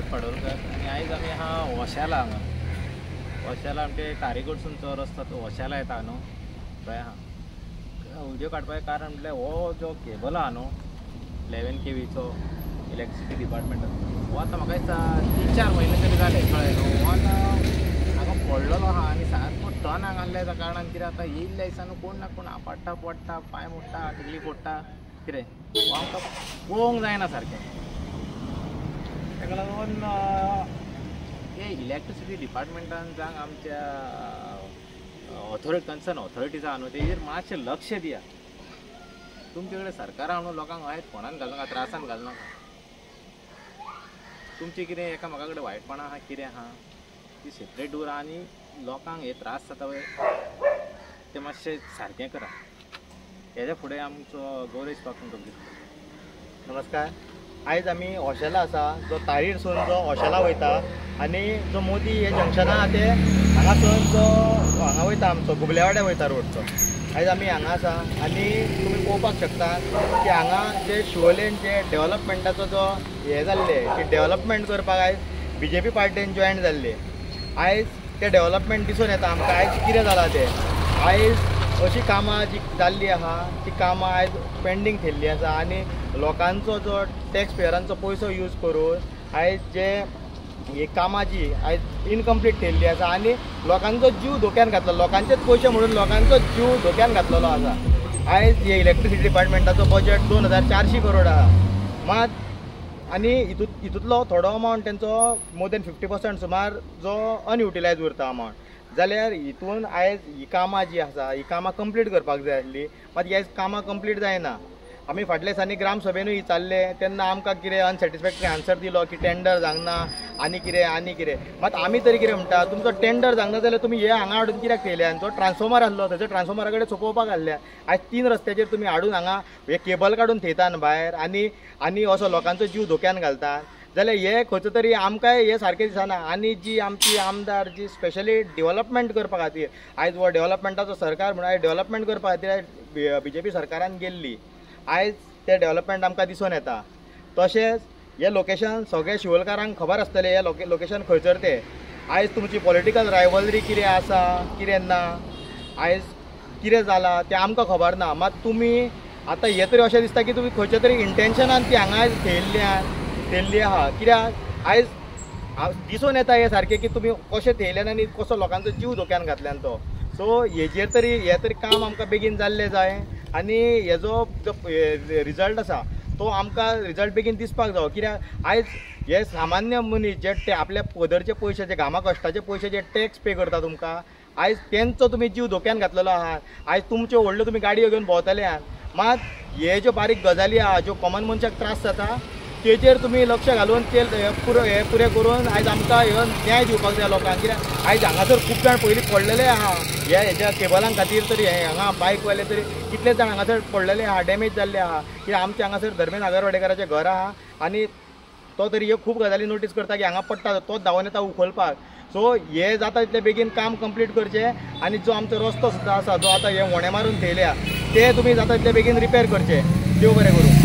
शरद पाडोळकर आणि आयज आमी हा वशाला हांगा वशाला आमचे कारिकोडसूनचो रस्तो तो वशाला येता न्हू थंय आहा व्हिडिओ काडपाचें कारण म्हटल्यार हो जो केबल आहा न्हू 11 kVचो इलेक्ट्रिसिटी डिपार्टमेंटाचो हो आतां म्हाका दिसता 3-4 म्हयने तरी जाले कळ्ळें न्हू हो हांगा पडलेलो आहा आनी सारको टन हांगा आसल्या कारणान कितें आतां येयल्ल्या दिसांनी कोण ना कोण आपडटा पडटा पांय मोडटा तकली फोडटा कितें हो आमकां पळोवंक जायना सारकें ताका लागून हे इलेक्ट्रिसिटी डिपार्टमेंटान जावं आमच्या कन्सर्न ऑथॉरिटीज आहा न्हू तेजेर मातशें लक्ष दिया तुमचे कडेन सरकार आहा न्हू लोकांक वायट फोनान घालनाका त्रासान घालनाका तुमचें कितें एका म्हाका कडेन वायटपणां आहा कितें आहा ती सेपरेट दवरा आनी लोकांक हे त्रास जाता पळय तें मातशें सारकें करा हेज्या फुडें आमचो गौरेश पासून तुमचे नमस्कार आयज आमी ओशेला आसा जो तारीरसून जो ओशेला वयता आनी जो मोदी हे जंक्शना आहा ते हांगासून जो हांगा वयता आमचो गुबलेवाड्या वयता रोडचो आयज आमी हांगा आसा आनी तुमी पळोवपाक शकता की हांगा जे शिवोलेन जे डेव्हलपमेंटाचो जो हे जाल्ले की डेव्हलपमेंट करपाक आयज BJP पार्टीन जॉयन जाल्ले आयज ते डेव्हलपमेंट दिसून येता आमकां आयज कितें जालां ते आयज अशी कामां जी जाल्ली आहा ती कामां आयज पेंडींग थेल्ली आसा आनी लोकांचो जो टॅक्स पेयरांचो पयसो यूज करून आयज जे ही कामां जी आयज इनकम्प्लीट थेल्ली आसा आनी लोकांचो जीव धोक्यान घातलो लोकांचेच पयशे म्हणून लोकांचो जीव धोक्यान घातलेलो आसा आयज हे इलेक्ट्रिसिटी डिपार्टमेंटाचो बजेट 2400 करोड आहा मात आनी हितूंतलो थोडो अमावंट तेंचो मोर दॅन 50% सुमार जो अनयुटिलायज उरता अमावंट जाल्यार हितून आयज ही कामां जी आसा ही कामां कंप्लीट करपाक जाय आसली मात ही आयज कामां कंप्लीट जायना आमी फाटल्या दिसांनी ग्रामसभेनूय विचारले तेन्ना आमकां कितें अनसॅटिस्फॅक्टरी आन्सर दिलो की टेंडर जावना आनी कितें मात आमी तरी कितें म्हणटा तुमचो टेंडर जावना जाल्यार तुमी हे हांगा हाडून कित्याक थेयल्या तो ट्रान्सफॉर्मर आसलो थंयच्या ट्रान्सफॉर्मरा कडेन सोंपोवपाक घाल्ल्या आयज 3 रस्त्याचेर तुमी हाडून हांगा हे केबल काडून थेयता भायर आनी असो लोकांचो जीव धोक्यान घालता जाल्यार हे खंयचो तरी आमकांय हे सारकें दिसना आनी जी आमची आमदार जी स्पेशली डेव्हलपमेंट करपा खातीर आयज हो डेव्हलपमेंटाचो सरकार म्हणून आयज डेव्हलपमेंट करपा खातीर BJP सरकारान गेल्ली आयज ते डेव्हलपमेंट आमकां दिसून येता तशेंच हे लोकेशन सगळे शिवोलकारांक खबर आसतलें हे लोकेशन खंयसर ते आयज तुमची पॉलिटिकल रायवलरी कितें आसा कितें ना आयज कितें जालां तें आमकां खबर ना मात तुमी आतां हे तरी अशें दिसता की तुमी खंयच्या तरी इंटेन्शनान ती हांगा आयज थेयल्ली आहा कित्याक आयज दिसून येता हे सारकें की तुमी कशें थेयल्यान आनी कसो लोकांचो जीव धोक्यान घातल्यान तो सो हेजेर तरी हे तरी काम आमकां बेगीन जाल्लें जाय आनी हेजो जो रिजल्ट आसा तो आमकां रिजल्ट बेगीन दिसपाक जावो कित्याक आयज हे सामान्य मनीस जे आपल्या पदरचे पयशे जे घामा कश्टाचे पयशे जे टॅक्स पे करता तुमकां आयज तेंचो तुमी जीव धोक्यान घातलेलो आहा आयज तुमच्यो व्हडल्यो तुमी गाडयो घेवन भोंवतले आहात मात हे ज्यो बारीक गजाली आहा ज्यो कॉमन मनशाक त्रास जाता तेजेर तुमी लक्ष घालून ते हे पुरे करून आयज आमकां ह्यो न्याय दिवपाक जाय लोकांक कित्याक आयज हांगासर खूब जाण पयलीं पडलेले आहा हेज्या केबलां खातीर तरी हांगा बायकवाले तरी कितले जाण हांगासर पडलेले आहा डॅमेज जाल्ले आहा कित्याक आमचे हांगासर धर्मेंद्र नागरवाडेकराचें घर आहा आनी तो तरी ह्यो खूब गजाली नोटीस करता की हांगा पडटा तोच धांवन येता उखलपाक सो हे जाता तितले बेगीन काम कंप्लीट करचें आनी जो आमचो रस्तो सुद्दां आसा जो आतां हे वोणे मारून थेयल्या ते तुमी जाता तितले बेगीन रिपेर करचे देव बरें करूं